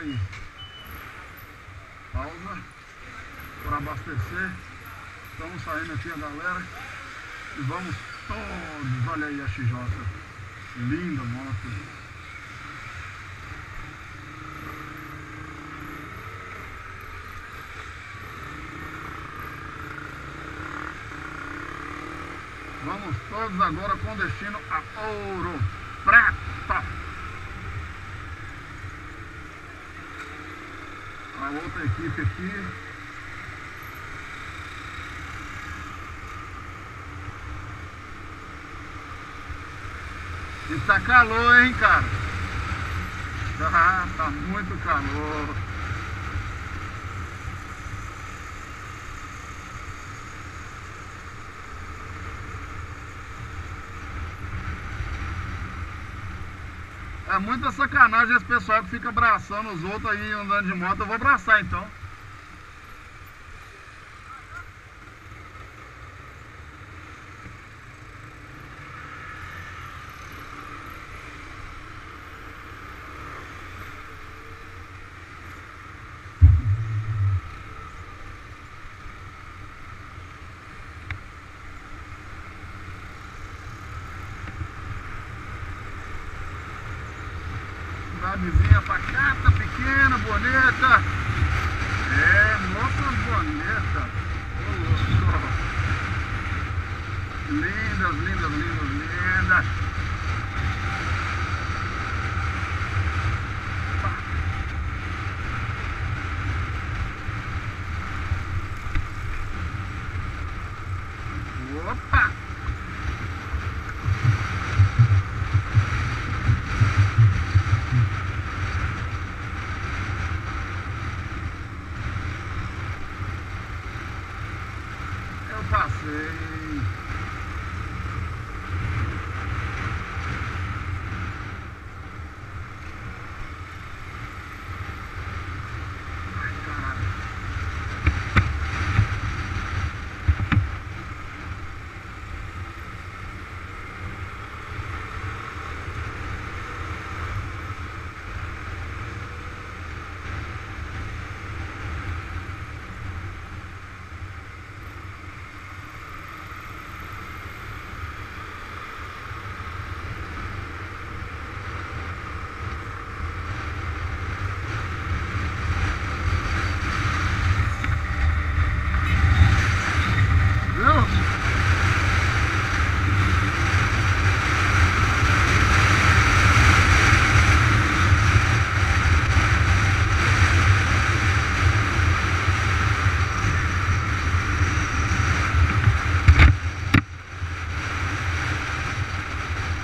aí. Pausa para abastecer. Estamos saindo aqui a galera. E vamos todos. Olha aí a XJ. Linda moto. Vamos todos agora com destino a Ouro Preto. A outra equipe aqui. E tá calor, hein, cara? Tá muito calor. É muita sacanagem esse pessoal que fica abraçando os outros aí andando de moto. Eu vou abraçar então. Cidadezinha pacata, pequena, bonita. É, moça bonita. Lindas, lindas, lindas, lindas. Opa! Passei. Ai, caralho.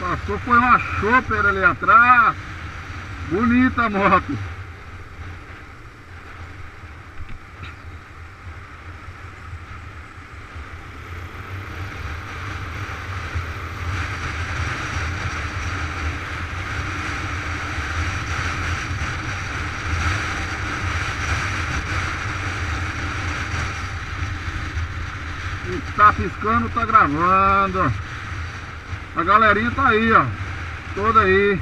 Passou, foi uma Chopper ali atrás. Bonita a moto. O que tá piscando tá gravando. A galerinha tá aí, ó. Toda aí.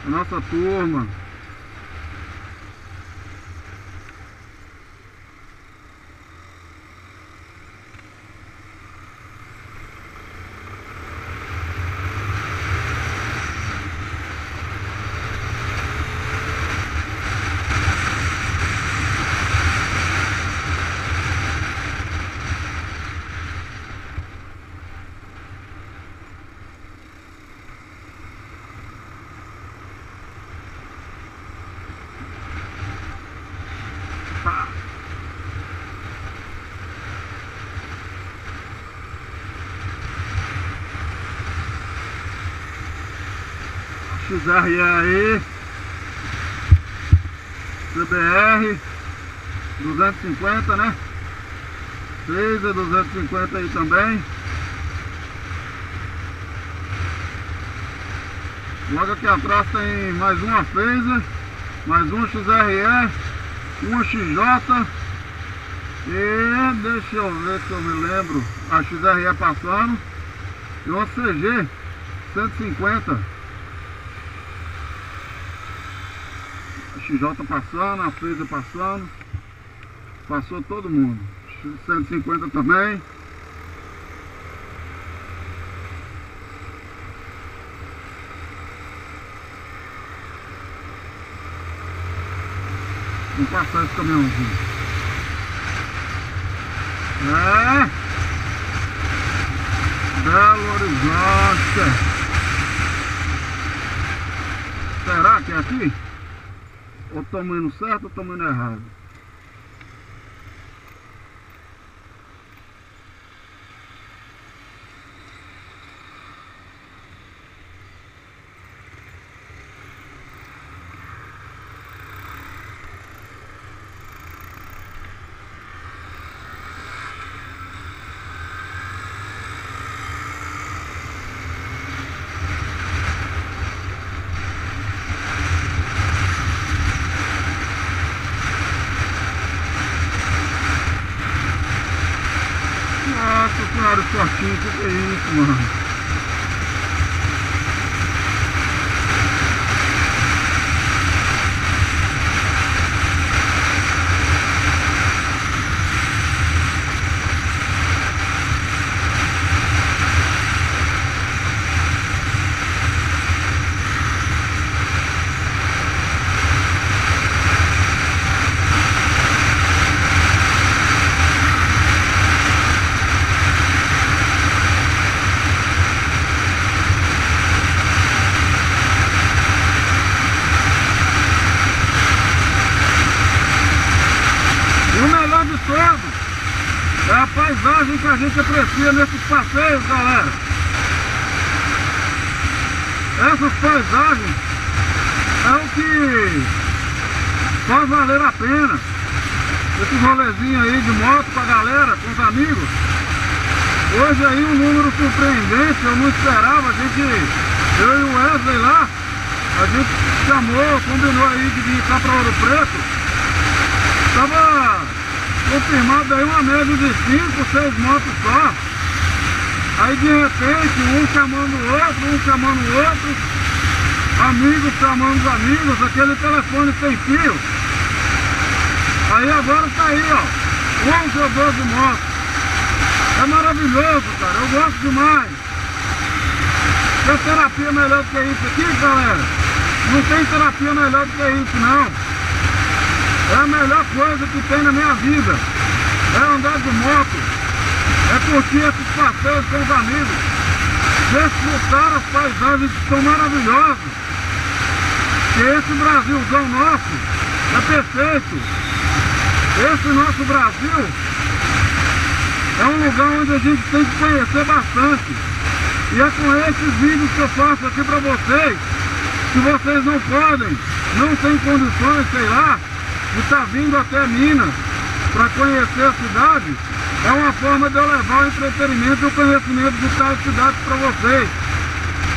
A nossa turma. XRE aí, CBR 250, né? 6 e 250 aí também. Logo aqui atrás tem mais uma Phaser, mais um XRE, uma XJ e deixa eu ver se eu me lembro, a XRE passando e uma CG 150. XJ passando, a Freeza passando. Passou todo mundo. 150 também. Vamos passar esse caminhãozinho. Belo Horizonte. Será que é aqui? Ou estamos indo certo ou estamos indo errado? Nossa senhora, shortinho, o que é isso, mano? É a paisagem que a gente aprecia nesses passeios, galera. Essas paisagens é o que faz valer a pena. Esses rolezinhos aí de moto com a galera, com os amigos. Hoje aí um número surpreendente, eu não esperava. Eu e o Wesley lá, a gente chamou, combinou aí de vir cá para Ouro Preto. Tava confirmado aí uma média de 5, 6 motos só. Aí de repente um chamando o outro, amigos chamando os amigos, aquele telefone sem fio. Aí agora tá aí, ó, 11 ou 12 motos. É maravilhoso, cara, eu gosto demais. Tem terapia melhor do que isso aqui, galera? Não tem terapia melhor do que isso, não. É a melhor coisa que tem na minha vida. É andar de moto. É curtir esses passeios com os amigos. Desfrutar as paisagens que são maravilhosas. Que esse Brasilzão nosso é perfeito. Esse nosso Brasil é um lugar onde a gente tem que conhecer bastante. E é com esses vídeos que eu faço aqui pra vocês, que vocês não podem, não têm condições, sei lá, de estar vindo até Minas para conhecer a cidade. É uma forma de eu levar o entretenimento e o conhecimento de tais cidades para vocês.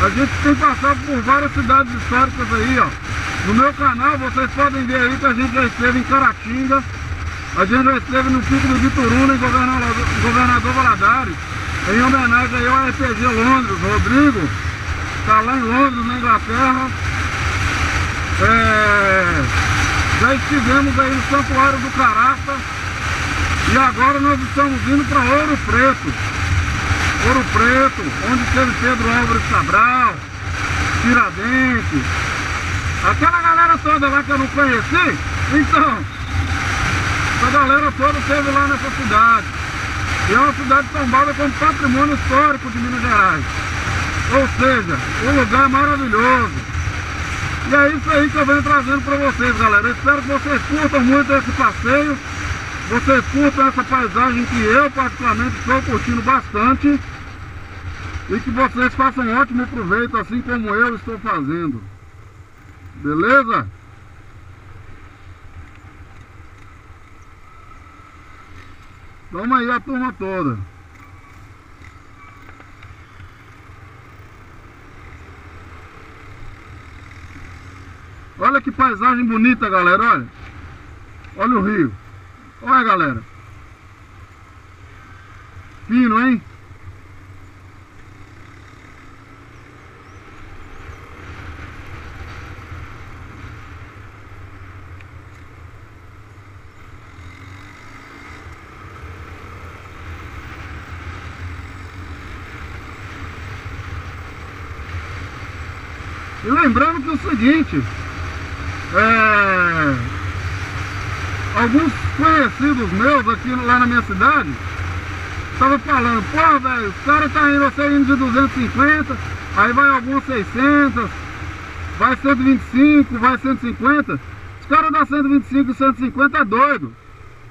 A gente tem passado por várias cidades históricas aí, ó. No meu canal vocês podem ver aí que a gente já esteve em Caratinga, a gente já esteve no Pico do Bituruna, em Governador Valadares, em homenagem aí ao RPG Londres. Rodrigo está lá em Londres, na Inglaterra. Já estivemos aí no Santuário do Caraça e agora nós estamos indo para Ouro Preto. Ouro Preto, onde teve Pedro Álvares Cabral, Tiradentes, aquela galera toda lá que eu não conheci. Então, essa galera toda esteve lá nessa cidade. E é uma cidade tombada como patrimônio histórico de Minas Gerais. Ou seja, um lugar maravilhoso. E é isso aí que eu venho trazendo para vocês, galera. Eu espero que vocês curtam muito esse passeio. Vocês curtam essa paisagem que eu particularmente estou curtindo bastante. E que vocês façam um ótimo proveito, assim como eu estou fazendo. Beleza? Toma aí a turma toda. Olha que paisagem bonita, galera, olha. Olha o rio. Olha, galera. Fino, hein? E lembrando que é o seguinte, alguns conhecidos meus aqui lá na minha cidade estavam falando, pô, velho, os caras tá indo, você indo de 250, aí vai alguns 600, vai 125, vai 150. Os caras da 125 e 150 é doido.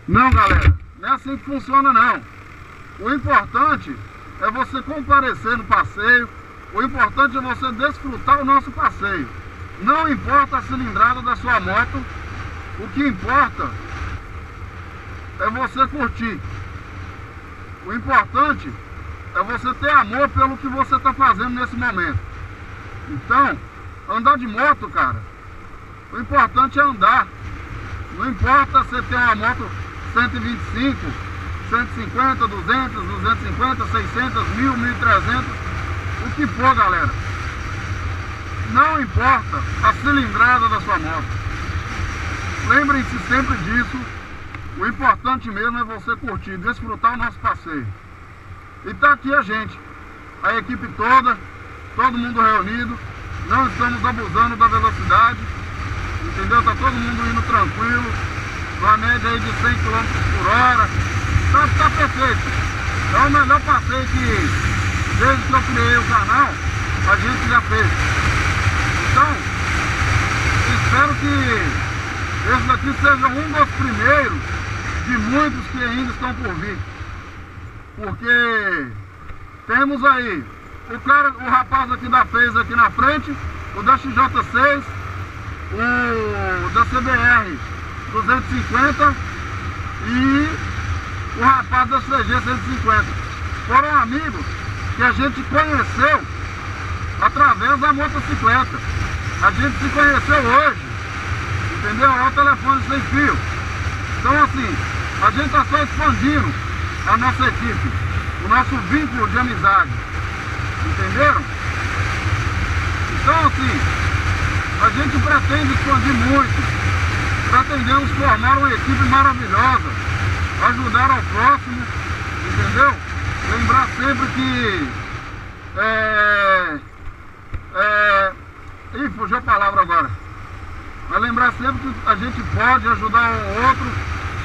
Não, galera, não é assim que funciona não. O importante é você comparecer no passeio. O importante é você desfrutar o nosso passeio. Não importa a cilindrada da sua moto, o que importa é você curtir. O importante é você ter amor pelo que você está fazendo nesse momento. Então, andar de moto, cara, o importante é andar. Não importa se ter uma moto 125, 150, 200, 250, 600, 1000, 1300, o que for, galera. Não importa a cilindrada da sua moto. Lembrem-se sempre disso. O importante mesmo é você curtir, desfrutar o nosso passeio. E tá aqui a gente, a equipe toda, todo mundo reunido. Não estamos abusando da velocidade, entendeu? Tá todo mundo indo tranquilo, numa média aí de 100 km por hora. Tá perfeito. É o melhor passeio que, desde que eu criei o canal, a gente já fez. Então, espero que esse daqui seja um dos primeiros de muitos que ainda estão por vir. Porque temos aí o rapaz aqui da FaZe aqui na frente, o da XJ6, o da CBR 250 e o rapaz da CG 150. Foram amigos que a gente conheceu através da motocicleta. A gente se conheceu hoje, entendeu? É o telefone sem fio. Então assim, a gente está só expandindo a nossa equipe, o nosso vínculo de amizade. Entenderam? Então assim, a gente pretende expandir muito. Pretendemos formar uma equipe maravilhosa, ajudar ao próximo, entendeu? Lembrar sempre que Ih, fugiu a palavra agora. Mas lembrar sempre que a gente pode ajudar o outro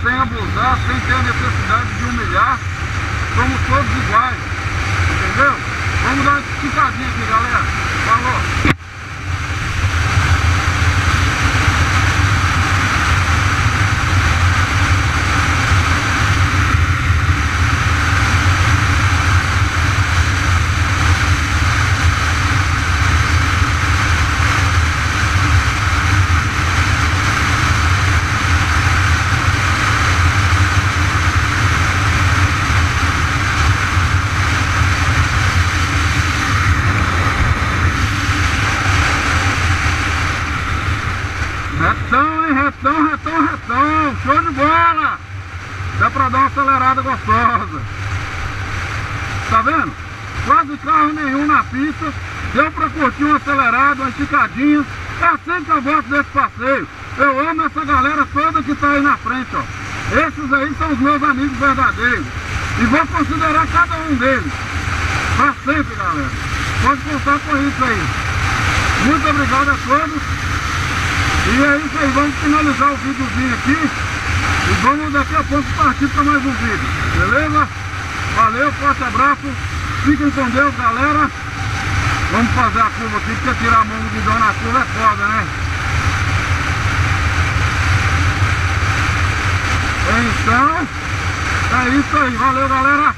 sem abusar, sem ter a necessidade de humilhar. Somos todos iguais, entendeu? Vamos dar uma esticadinha aqui, galera. Falou! Retão, show de bola! Dá pra dar uma acelerada gostosa. Tá vendo? Quase carro nenhum na pista. Deu pra curtir uma acelerada, uma esticadinha. É assim que eu gosto desse passeio. Eu amo essa galera toda que tá aí na frente, ó. Esses aí são os meus amigos verdadeiros. E vou considerar cada um deles pra sempre, galera. Pode contar com isso aí. Muito obrigado a todos. E é isso aí, vamos finalizar o videozinho aqui e vamos daqui a pouco partir para mais um vídeo, beleza? Valeu, forte abraço, fiquem com Deus, galera. Vamos fazer a curva aqui, porque tirar a mão do guidão na curva é foda, né? Então, é isso aí, valeu, galera.